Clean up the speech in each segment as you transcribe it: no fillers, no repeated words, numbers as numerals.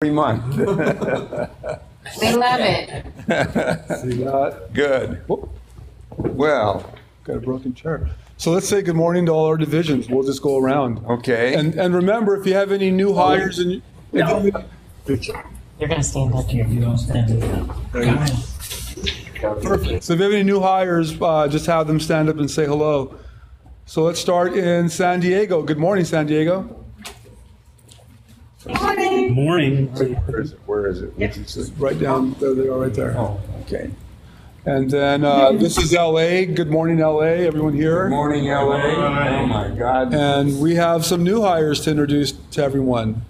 every month. They love it. See that? Good. Whoop, Well, got a broken chair. So let's say good morning to all our divisions. We'll just go around. okay. And remember, if you have any new hires and You're gonna stand up here. You don't stand up. perfect. So if you have any new hires, just have them stand up and say hello. So let's start in San Diego. Good morning, San Diego. Morning. Where is it? Where is it? Which is it? Right down there they are, right there. Oh, okay. And then this is LA. Good morning, LA. Everyone here. Good morning, LA. Oh my God. And we have some new hires to introduce to everyone.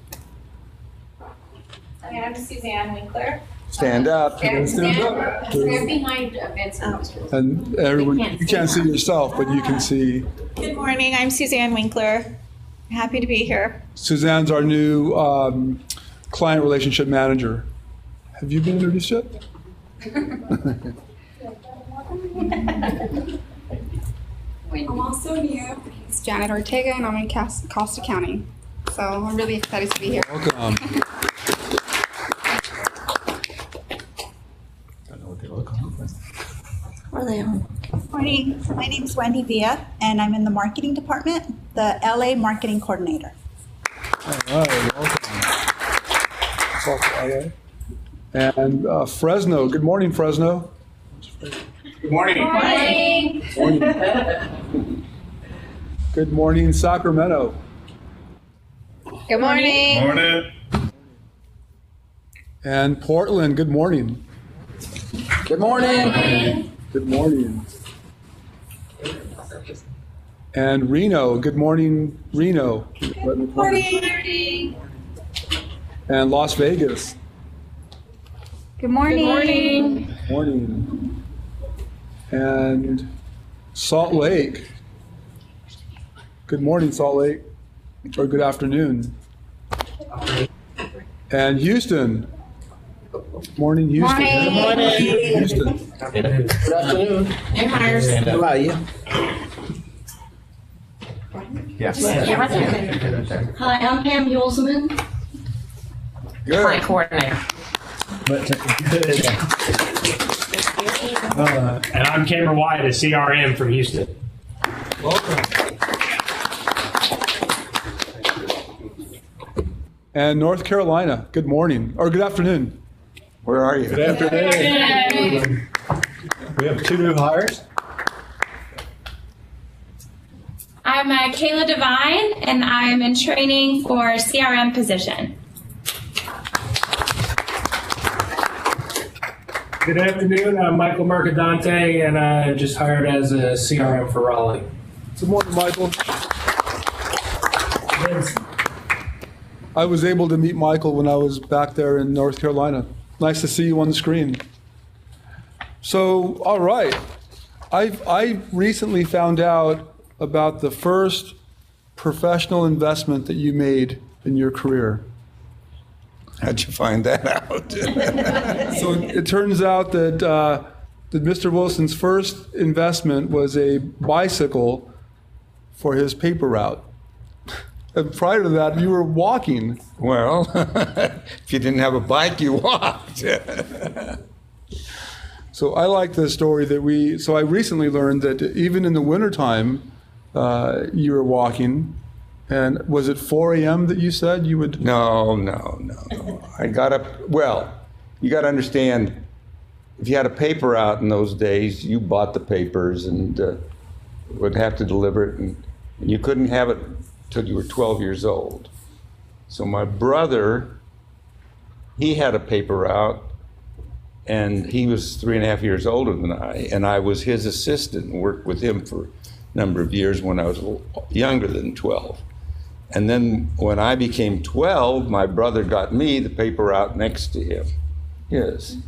Hi, I'm Suzanne Winkler. Stand up. They're behind Vince. And everyone, you can't see yourself, but you can see. Good morning, I'm Suzanne Winkler. Happy to be here. Suzanne's our new client relationship manager. Have you been introduced yet? I'm also new. It's Janet Ortega, and I'm in Costa County. So I'm really excited to be here. Welcome. Morning, my name is Wendy Villa, and I'm in the marketing department, the LA marketing coordinator. All right, welcome. It's also LA. And Fresno. Good morning, Fresno. Good morning. Morning. Good morning, Sacramento. Good morning. Morning. And Portland. Good morning. Good morning. Good morning. And Reno. Good morning, Reno. Good Morning. And Las Vegas. Good morning. Morning. And Salt Lake. Good morning, Salt Lake. Or good afternoon. And Houston. Morning, Houston. Morning. Houston. Good afternoon. Hey, Myers. How are you? Yes. Hi, I'm Pam Yulzman. Client Good. coordinator. And I'm Cameron White, a CRM from Houston. And North Carolina. Good morning. Or good afternoon. Where are you? We have two new hires. I'm Kayla Devine, and I'm in training for CRM position. Good afternoon. I'm Michael Mercadante, and I just hired as a CRM for Raleigh. Good morning, Michael. I was able to meet Michael when I was back there in North Carolina. Nice to see you on the screen. So, all right. I recently found out about the first professional investment that you made in your career. How'd you find that out? So it turns out that Mr. Wilson's first investment was a bicycle for his paper route. And prior to that, you were walking. Well, if you didn't have a bike, you walked. So I like the story so I recently learned that even in the wintertime, you were walking. And was it 4 a.m. that you said you would? No. I got up. Well, you got to understand, if you had a paper out in those days, you bought the papers and would have to deliver it, and you couldn't have it till you were 12 years old. So my brother, he had a paper route, and he was 3.5 years older than I, and I was his assistant and worked with him for a number of years when I was a little younger than 12. And then when I became 12, my brother got me the paper route next to him. Yes.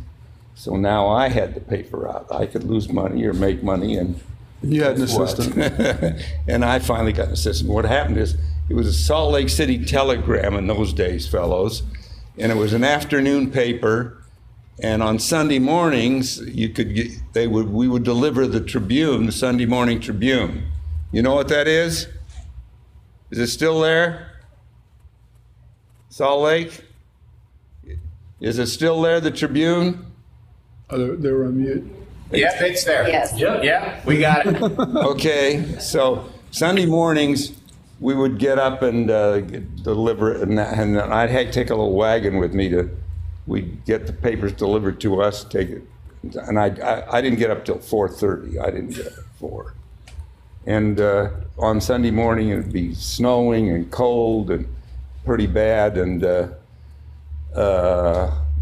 So now I had the paper route. I could lose money or make money, and You had an guess what? assistant. And I finally got an assistant. What happened is, it was a Salt Lake City Telegram in those days, fellows, and it was an afternoon paper. And on Sunday mornings, we would deliver the Tribune, the Sunday Morning Tribune. You know what that is? Is it still there? Salt Lake? Is it still there, the Tribune? Oh, they were on mute. Yep, it's there. Yes. Yep, we got it. Okay, so Sunday mornings, we would get up and deliver it, and I'd take a little wagon with me we'd get the papers delivered to us, take it, and I didn't get up till 4:30. I didn't get up at 4. And on Sunday morning, it would be snowing and cold and pretty bad, and it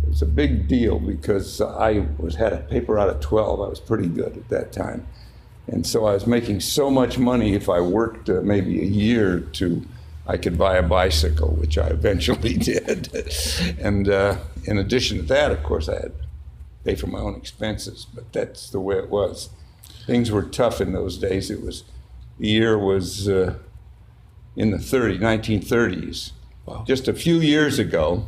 was a big deal because I had a paper out at 12. I was pretty good at that time. And so I was making so much money, if I worked maybe a year or two, I could buy a bicycle, which I eventually did. And in addition to that, of course, I had to pay for my own expenses, but that's the way it was. Things were tough in those days. The year was in the 1930s. Wow. Just a few years ago,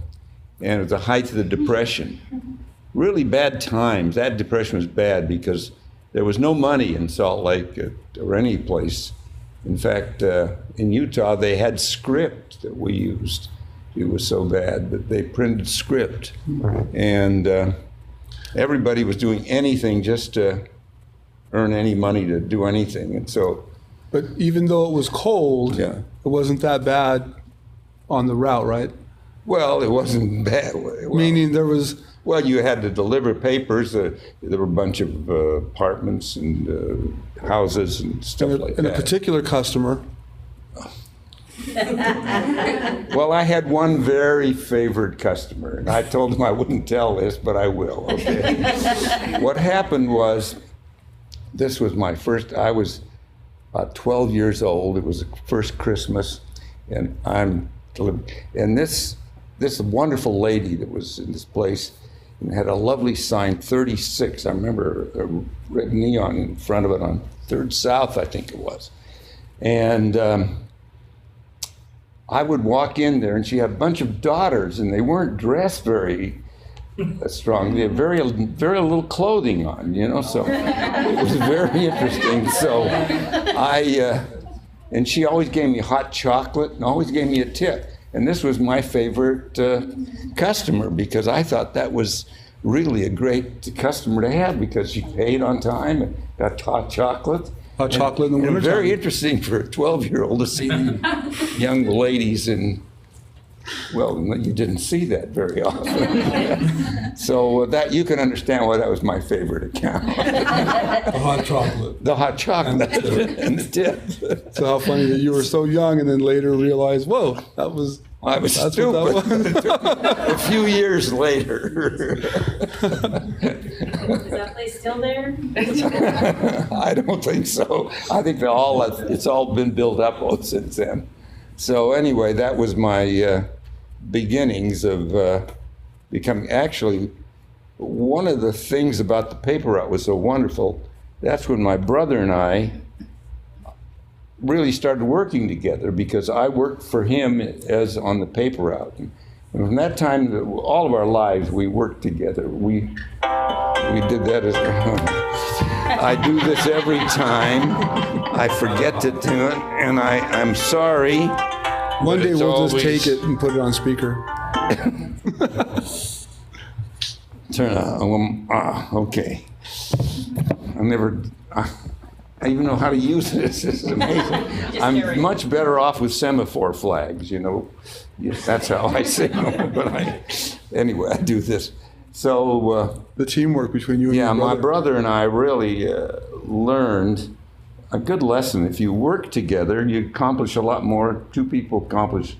and it was the height of the Depression. Really bad times. That Depression was bad because there was no money in Salt Lake or any place. In fact, in Utah, they had script that we used. It was so bad that they printed script. And everybody was doing anything just to earn any money to do anything. And so, But even though it was cold, Yeah. it wasn't that bad on the route, right? well, it wasn't bad. Well, Meaning there was, well, you had to deliver papers. There were a bunch of apartments and houses and stuff like and a that. particular customer. Well, I had one very favored customer, and I told him I wouldn't tell this, but I will. Okay. What happened was, this was my first. I was about 12 years old. It was the first Christmas, and this wonderful lady that was in this place and had a lovely sign, 36. I remember a red neon in front of it on 3rd South, I think it was, and. I would walk in there, and she had a bunch of daughters, and they weren't dressed very strong. They had very little clothing on, you know, so it was very interesting. So and she always gave me hot chocolate and always gave me a tip. And this was my favorite customer because I thought that was really a great customer to have because she paid on time and got hot chocolate. Hot chocolate in the And wintertime. very interesting for a 12-year-old to see young ladies well, you didn't see that very often. So that you can understand why that was my favorite account. The hot chocolate. The hot chocolate and the tip. So how funny that you were so young and then later realized, whoa, I was that's stupid. what that was. It took me a few years later. Is that place still there? I don't think so. I think it's all been built up since then. So anyway, that was my beginnings of becoming. Actually, one of the things about the paper route was so wonderful. That's when my brother and I really started working together because I worked for him as on the paper route. And from that time, all of our lives, we worked together. We did that as I do this every time. I forget to do it, and I'm sorry. One day it's we'll just always- take it and put it on speaker. Turn on. Okay. I even know how to use this. This is amazing. I'm much better off with semaphore flags, you know. Yes, that's how I signal. But anyway, I do this. So The teamwork between you and yeah, your brother. my brother and I really learned a good lesson. If you work together, you accomplish a lot more. Two people accomplish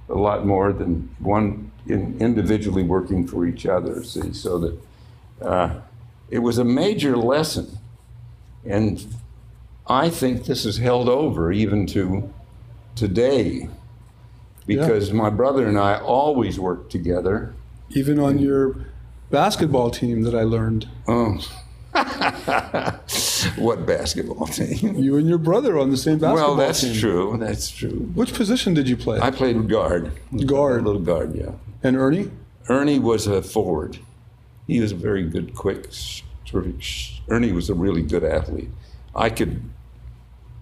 a lot more than one individually working for each other. See, so that it was a major lesson, and I think this is held over even to today, because my brother and I always worked together. Even on your basketball team that I learned. Oh. What basketball team? You and your brother on the same basketball Well, that's team. true. That's true. Which position did you play? I played guard. Guard. A little guard, yeah. And Ernie? Ernie was a forward. He was a very good, quick, terrific. Ernie was a really good athlete.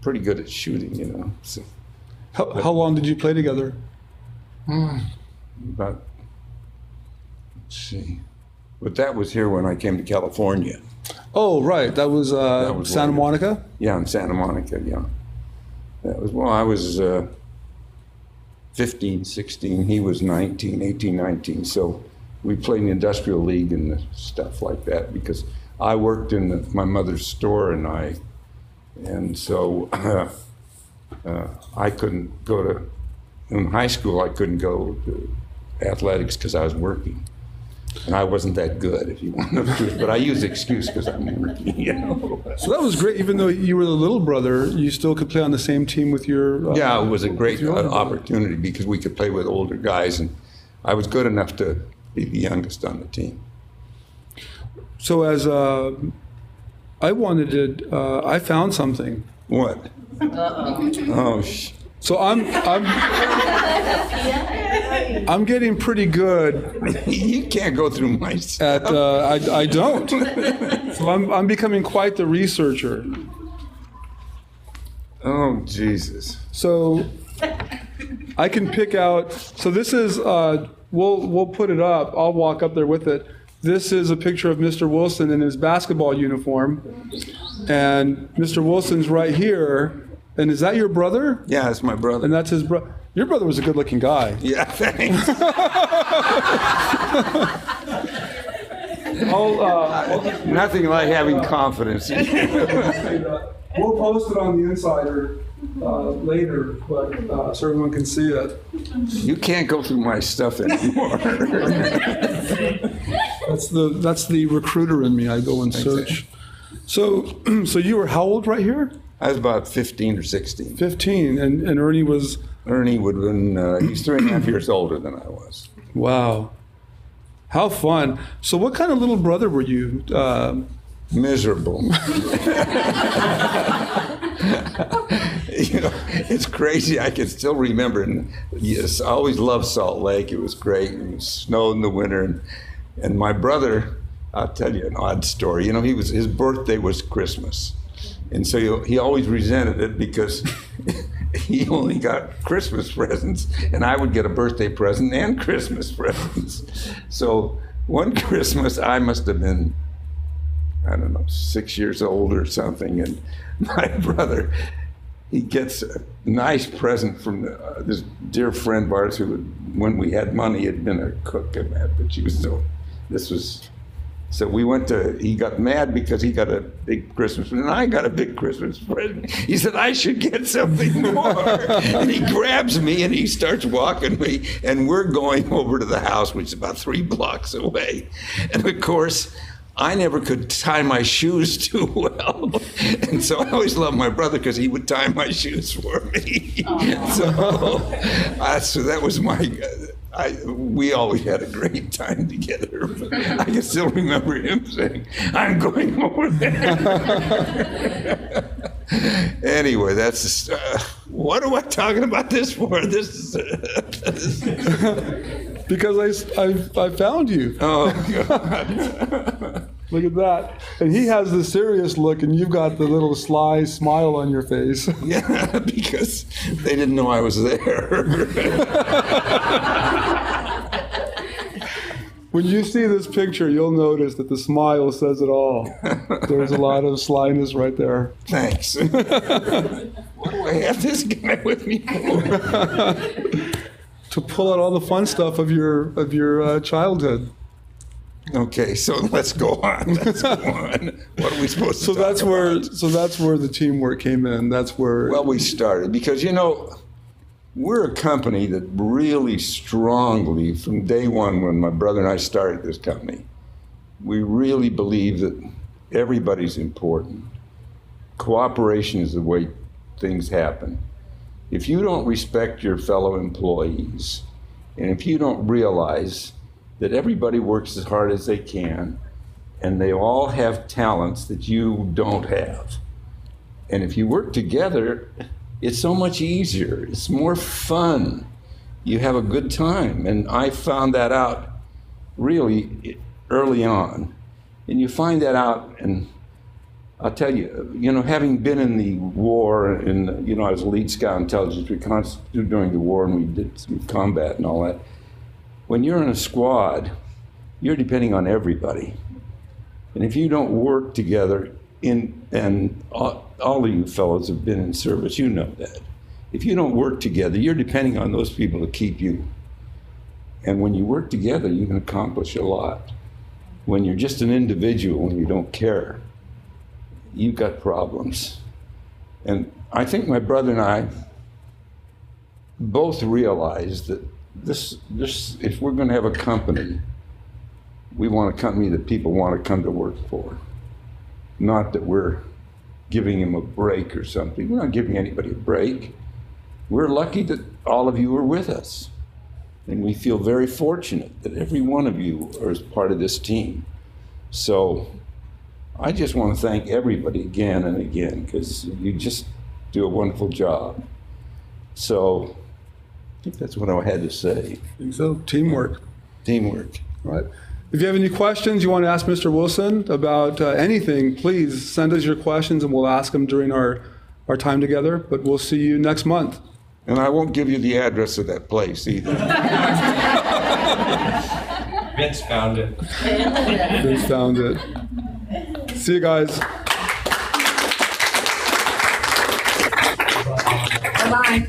Pretty good at shooting, you know. So How long did you play together? about see. But that was here when I came to California. Oh, right. That was, was Santa later. Monica? Yeah, in Santa Monica, yeah. That was, well, I was 15, 16. He was 19, 18, 19. So we played in the industrial league and stuff like that because I worked in my mother's store and so I couldn't go to, in high school, I couldn't go to athletics because I was working. And I wasn't that good, if you want to know the truth. But I use the excuse because I'm working, you know. So that was great. Even though you were the little brother, you still could play on the same team with your... Yeah, it was a great with your older brother. opportunity because we could play with older guys, and I was good enough to be the youngest on the team. So as I found something. What? Oh, So I'm getting pretty good You can't go through my stuff. at I don't. So I'm becoming quite the researcher. Oh, Jesus. So I can pick out. So this is we'll put it up. I'll walk up there with it. This is a picture of Mr. Wilson in his basketball uniform, and Mr. Wilson's right here. And is that your brother? Yeah, it's my brother. And that's his brother. Your brother was a good-looking guy. Yeah, thanks. Nothing like having confidence. We'll post it on the Insider later, but so everyone can see it. You can't go through my stuff anymore. That's the recruiter in me. I go and search. So you were how old right here? I was about 15 or 16. 15, and Ernie was... Ernie would have been, he's 3.5 years older than I was. Wow. How fun. So what kind of little brother were you? Miserable. You know, it's crazy. I can still remember. And yes, I always loved Salt Lake. It was great. It snowed in the winter. And my brother, I'll tell you an odd story. You know, his birthday was Christmas. And so he always resented it because he only got Christmas presents, and I would get a birthday present and Christmas presents. So one Christmas, I must have been, I don't know, 6 years old or something, and my brother, he gets a nice present from this dear friend of ours who, when we had money, had been a cook and that, but she was so we went he got mad because he got a big Christmas present, and I got a big Christmas present. He said, I should get something more. And he grabs me and he starts walking me, and we're going over to the house, which is about 3 blocks away. And of course, I never could tie my shoes too well. And so I always loved my brother because he would tie my shoes for me. So that was we always had a great time together. I can still remember him saying, I'm going over there. Anyway, that's what am I talking about this for? This is Because I found you. Oh, God. Look at that. And he has the serious look, and you've got the little sly smile on your face. Yeah, because they didn't know I was there. When you see this picture, you'll notice that the smile says it all. There's a lot of slyness right there. Thanks. What do I have this guy with me for? To pull out all the fun stuff of your childhood. Okay, so let's go on. Let's go on. What are we supposed to So talk about? So that's where the teamwork came in. That's where. Well, we started because, you know, we're a company that really strongly, from day one when my brother and I started this company, we really believe that everybody's important. Cooperation is the way things happen. If you don't respect your fellow employees, and if you don't realize that everybody works as hard as they can, and they all have talents that you don't have, and if you work together, it's so much easier. It's more fun. You have a good time. And I found that out really early on. And you find that out, and I'll tell you, you know, having been in the war, and, you know, I was a lead scout intelligence reconnaissance during the war, and we did some combat and all that. When you're in a squad, you're depending on everybody. And if you don't work together, and all of you fellows have been in service, you know that. If you don't work together, you're depending on those people to keep you. And when you work together, you can accomplish a lot. When you're just an individual and you don't care, you've got problems. And I think my brother and I both realized that this if we're going to have a company, we want a company that people want to come to work for. Not that we're giving them a break or something. We're not giving anybody a break. We're lucky that all of you are with us. And we feel very fortunate that every one of you is part of this team. So I just want to thank everybody again and again, because you just do a wonderful job. So I think that's what I had to say. I think so. Teamwork. Teamwork. All right. If you have any questions you want to ask Mr. Wilson about anything, please send us your questions and we'll ask them during our time together. But we'll see you next month. And I won't give you the address of that place either. Vince found it. Vince found it. See you guys. Bye-bye.